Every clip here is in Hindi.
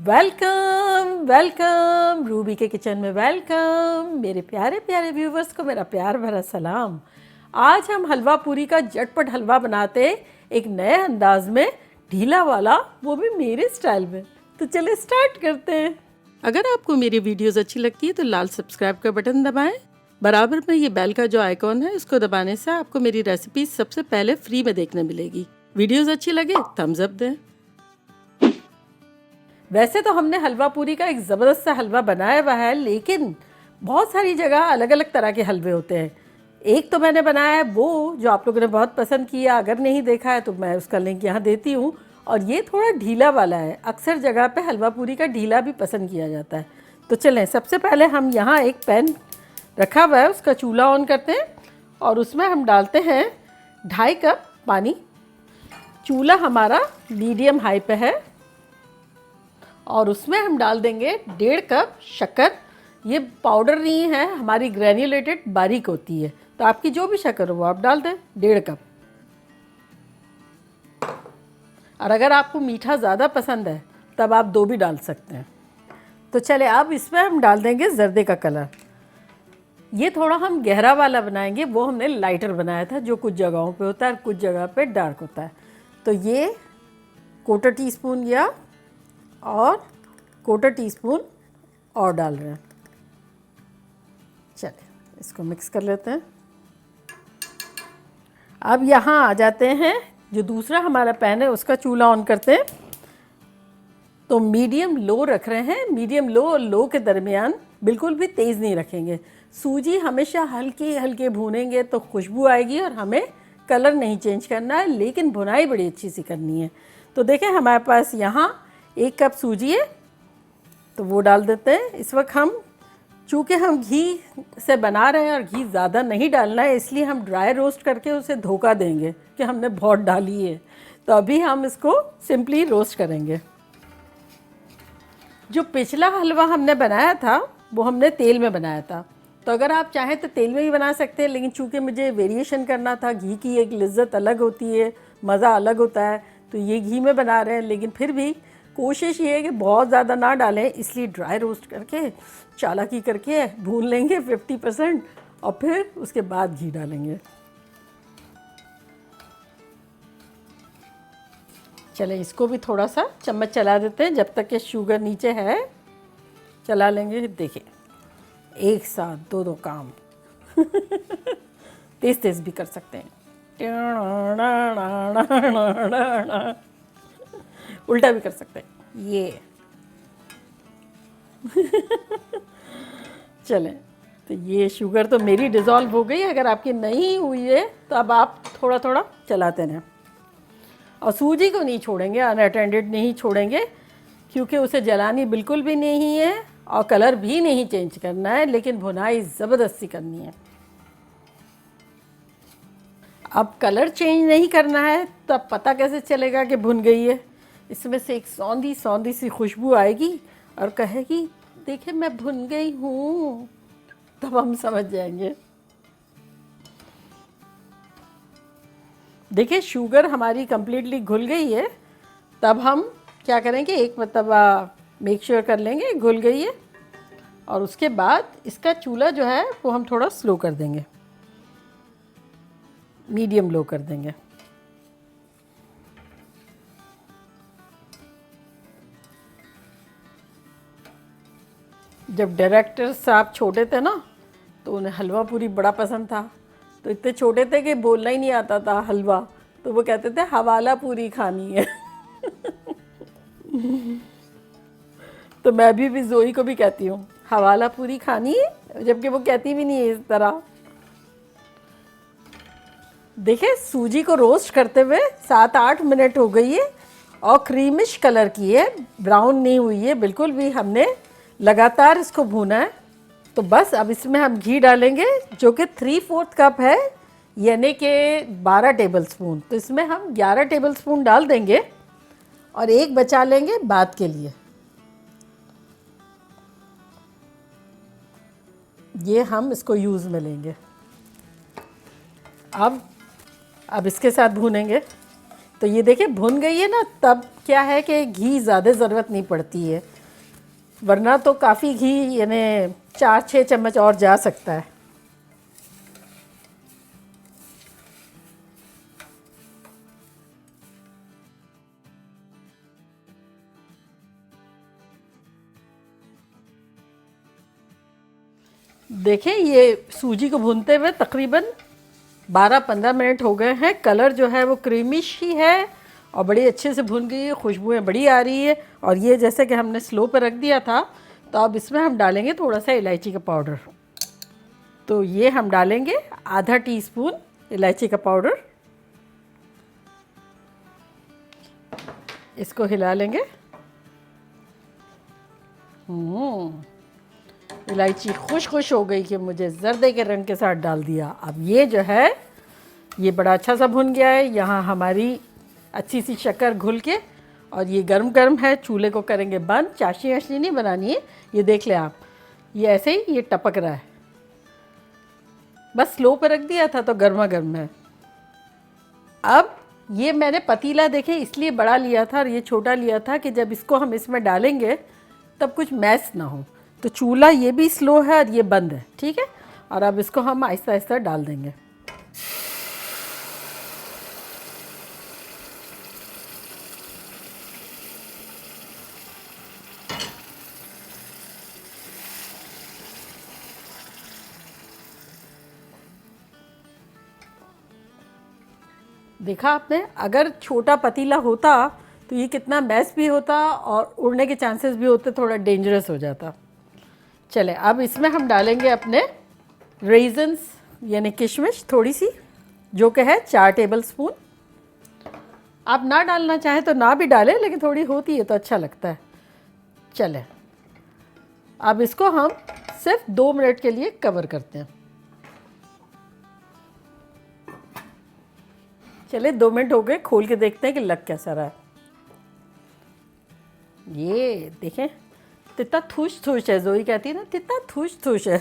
वेलकम वेलकम रूबी के किचन में वेलकम। मेरे प्यारे प्यारे व्यूवर्स को मेरा प्यार भरा सलाम। आज हम हलवा पूरी का झटपट हलवा बनाते हैं एक नए अंदाज में, ढीला वाला, वो भी मेरे स्टाइल में। तो चलिए स्टार्ट करते हैं। अगर आपको मेरी वीडियोस अच्छी लगती है तो लाल सब्सक्राइब का बटन दबाएं। बराबर में ये बेल का जो आइकॉन है उसको दबाने से आपको मेरी रेसिपी सबसे पहले फ्री में देखने मिलेगी। वीडियोस अच्छी लगे थम्स अप दें। वैसे तो हमने हलवा पूरी का एक ज़बरदस्त सा हलवा बनाया हुआ है, लेकिन बहुत सारी जगह अलग अलग तरह के हलवे होते हैं। एक तो मैंने बनाया है वो जो आप लोगों ने बहुत पसंद किया। अगर नहीं देखा है तो मैं उसका लिंक यहाँ देती हूँ। और ये थोड़ा ढीला वाला है, अक्सर जगह पे हलवा पूरी का ढीला भी पसंद किया जाता है। तो चलें, सबसे पहले हम यहाँ एक पैन रखा हुआ है, उसका चूल्हा ऑन करते हैं और उसमें हम डालते हैं 2.5 कप पानी। चूल्हा हमारा मीडियम हाई पे है और उसमें हम डाल देंगे 1.5 कप शक्कर। ये पाउडर नहीं है, हमारी ग्रैन्युलेटेड बारीक होती है, तो आपकी जो भी शक्कर हो वो आप डाल दें 1.5 कप। और अगर आपको मीठा ज़्यादा पसंद है तब आप 2 भी डाल सकते हैं। तो चले, अब इसमें हम डाल देंगे जर्दे का कलर। ये थोड़ा हम गहरा वाला बनाएंगे, वो हमने लाइटर बनाया था जो कुछ जगहों पे होता है और कुछ जगह पे डार्क होता है। तो ये 1/4 टीस्पून या और 1/4 टीस्पून और डाल रहे हैं। चलिए इसको मिक्स कर लेते हैं। अब यहाँ आ जाते हैं, जो दूसरा हमारा पैन है उसका चूल्हा ऑन करते हैं। तो मीडियम लो रख रहे हैं, मीडियम लो और लो के दरमियान, बिल्कुल भी तेज़ नहीं रखेंगे। सूजी हमेशा हल्के हल्के भूनेंगे तो खुशबू आएगी और हमें कलर नहीं चेंज करना है, लेकिन भुनाई बड़ी अच्छी सी करनी है। तो देखें हमारे पास यहाँ 1 कप सूजी है, तो वो डाल देते हैं। इस वक्त हम, चूँकि हम घी से बना रहे हैं और घी ज़्यादा नहीं डालना है, इसलिए हम ड्राई रोस्ट करके उसे धोखा देंगे कि हमने बहुत डाली है। तो अभी हम इसको सिंपली रोस्ट करेंगे। जो पिछला हलवा हमने बनाया था वो हमने तेल में बनाया था, तो अगर आप चाहें तो तेल में भी बना सकते हैं, लेकिन चूँकि मुझे वेरिएशन करना था, घी की एक लज्जत अलग होती है, मज़ा अलग होता है, तो ये घी में बना रहे हैं। लेकिन फिर भी कोशिश ये है कि बहुत ज़्यादा ना डालें, इसलिए ड्राई रोस्ट करके चालाकी करके भून लेंगे 50% और फिर उसके बाद घी डालेंगे। चलें, इसको भी थोड़ा सा चम्मच चला देते हैं जब तक कि शुगर नीचे है। चला लेंगे, देखिए एक साथ 2 काम तेज़ तेज़ भी कर सकते हैं, उल्टा भी कर सकते हैं ये चलें, तो ये शुगर तो मेरी डिज़ोल्व हो गई। अगर आपकी नहीं हुई है तो अब आप थोड़ा थोड़ा चलाते रहें। और सूजी को नहीं छोड़ेंगे, अनअटेंडेड नहीं छोड़ेंगे, क्योंकि उसे जलानी बिल्कुल भी नहीं है और कलर भी नहीं चेंज करना है, लेकिन भुनाई ज़बरदस्ती करनी है। अब कलर चेंज नहीं करना है तो अब पता कैसे चलेगा कि भुन गई है? इसमें से एक सौंधी सौंधी सी खुशबू आएगी और कहेगी देखिए मैं भुन गई हूँ, तब हम समझ जाएंगे। देखिए शुगर हमारी कम्प्लीटली घुल गई है। तब हम क्या करेंगे, एक मरतबा मेक श्योर कर लेंगे घुल गई है, और उसके बाद इसका चूल्हा जो है वो हम थोड़ा स्लो कर देंगे, मीडियम लो कर देंगे। जब डायरेक्टर साहब छोटे थे ना, तो उन्हें हलवा पूरी बड़ा पसंद था। तो इतने छोटे थे कि बोलना ही नहीं आता था हलवा, तो वो कहते थे हवाला पूरी खानी है तो मैं भी जोई को भी कहती हूँ हवाला पूरी खानी है, जबकि वो कहती भी नहीं है इस तरह। देखिए सूजी को रोस्ट करते हुए 7-8 मिनट हो गई है और क्रीमिश कलर की है, ब्राउन नहीं हुई है बिल्कुल भी। हमने लगातार इसको भूना है। तो बस अब इसमें हम घी डालेंगे जो कि 3/4 कप है, यानी कि 12 टेबलस्पून। तो इसमें हम 11 टेबलस्पून डाल देंगे और एक बचा लेंगे बाद के लिए। ये हम इसको यूज़ में लेंगे। अब इसके साथ भूनेंगे। तो ये देखिए भुन गई है ना, तब क्या है कि घी ज़्यादा ज़रूरत नहीं पड़ती है, वरना तो काफ़ी घी यानी 4-6 चम्मच और जा सकता है। देखें ये सूजी को भूनते हुए तकरीबन 12-15 मिनट हो गए हैं। कलर जो है वो क्रीमिश ही है और बड़ी अच्छे से भून गई है, खुशबुएं बड़ी आ रही है। और ये जैसे कि हमने स्लो पर रख दिया था, तो अब इसमें हम डालेंगे थोड़ा सा इलायची का पाउडर। तो ये हम डालेंगे आधा टीस्पून इलायची का पाउडर। इसको हिला लेंगे। इलायची खुश हो गई कि मुझे जर्दे के रंग के साथ डाल दिया। अब ये जो है ये बड़ा अच्छा सा भुन गया है। यहाँ हमारी अच्छी सी शक्कर घुल के, और ये गर्म गर्म है। चूल्हे को करेंगे बंद। चाशनी वाशनी नहीं बनानी है। ये देख लें आप, ये ऐसे ही ये टपक रहा है। बस स्लो पर रख दिया था तो गर्मा गर्म है। अब ये मैंने पतीला देखे इसलिए बड़ा लिया था और ये छोटा लिया था कि जब इसको हम इसमें डालेंगे तब कुछ मैस ना हो। तो चूल्हा ये भी स्लो है और ये बंद है, ठीक है। और अब इसको हम आहिस्ता आहिस्ता डाल देंगे। देखा आपने, अगर छोटा पतीला होता तो ये कितना मैस भी होता और उड़ने के चांसेस भी होते, थोड़ा डेंजरस हो जाता। चले अब इसमें हम डालेंगे अपने रेजन्स यानी किशमिश थोड़ी सी, जो कि है 4 टेबल स्पून। आप ना डालना चाहें तो ना भी डालें, लेकिन थोड़ी होती है तो अच्छा लगता है। चले अब इसको हम सिर्फ 2 मिनट के लिए कवर करते हैं। चले 2 मिनट हो गए, खोल के देखते हैं कि लग कैसा रहा है। ये देखें तितना थूश थूश है। जोई कहती है ना तितना थूश थूश है।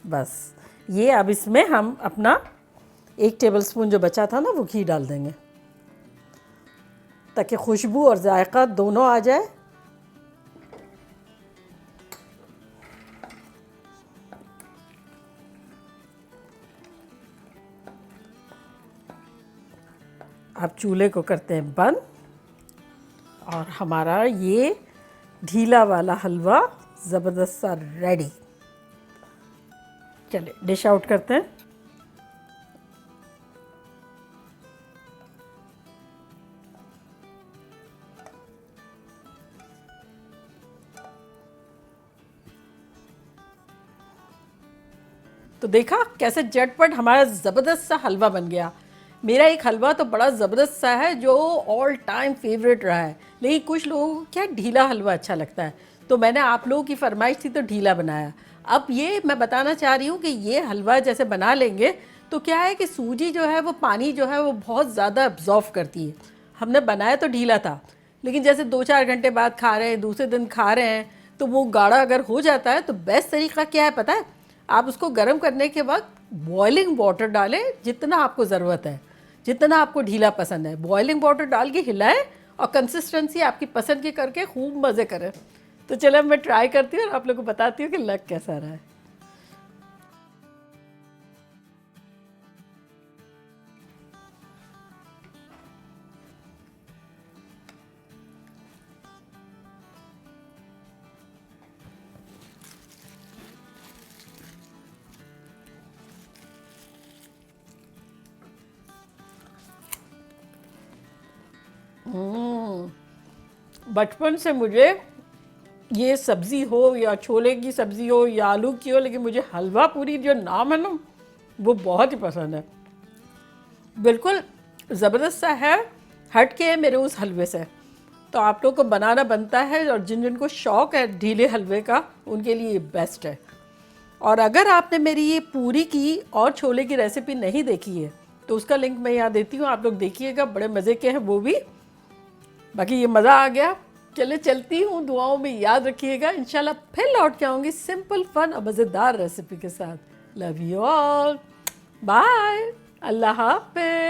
बस ये अब इसमें हम अपना 1 टेबलस्पून जो बचा था ना वो घी डाल देंगे, ताकि खुशबू और जायका दोनों आ जाए। अब चूल्हे को करते हैं बंद और हमारा ये ढीला वाला हलवा ज़बरदस्त सा रेडी। चलिए डिश आउट करते हैं। तो देखा कैसे झटपट हमारा ज़बरदस्त सा हलवा बन गया। मेरा एक हलवा तो बड़ा ज़बरदस्त सा है जो ऑल टाइम फेवरेट रहा है, लेकिन कुछ लोगों को क्या ढीला हलवा अच्छा लगता है, तो मैंने आप लोगों की फरमाइश थी तो ढीला बनाया। अब ये मैं बताना चाह रही हूँ कि ये हलवा जैसे बना लेंगे तो क्या है कि सूजी जो है वो पानी जो है वो बहुत ज़्यादा अब्जॉर्व करती है। हमने बनाया तो ढीला था, लेकिन जैसे 2-4 घंटे बाद खा रहे हैं, दूसरे दिन खा रहे हैं, तो वो गाढ़ा अगर हो जाता है तो बेस्ट तरीका क्या है पता है? आप उसको गर्म करने के वक्त बॉइलिंग वाटर डालें, जितना आपको ज़रूरत है, जितना आपको ढीला पसंद है। बॉइलिंग वाटर डाल के हिलाएं और कंसिस्टेंसी आपकी पसंद की करके खूब मज़े करें। तो चलो मैं ट्राई करती हूँ और आप लोग को बताती हूँ कि लग कैसा रहा है। बचपन से मुझे ये सब्ज़ी हो या छोले की सब्ज़ी हो या आलू की हो, लेकिन मुझे हलवा पूरी जो नाम है ना वो बहुत ही पसंद है। बिल्कुल ज़बरदस्त सा है, हट के है मेरे उस हलवे से। तो आप लोग को बनाना बनता है, और जिन जिनको शौक़ है ढीले हलवे का उनके लिए ये बेस्ट है। और अगर आपने मेरी ये पूरी की और छोले की रेसिपी नहीं देखी है तो उसका लिंक मैं यहाँ देती हूँ, आप लोग देखिएगा, बड़े मज़े के हैं वो भी। बाकी ये मज़ा आ गया। चले चलती हूँ, दुआओं में याद रखिएगा। इंशाल्लाह फिर लौट के आऊँगी सिंपल फन और मज़ेदार रेसिपी के साथ। लव यू ऑल, बाय, अल्लाह हाफ़िज़।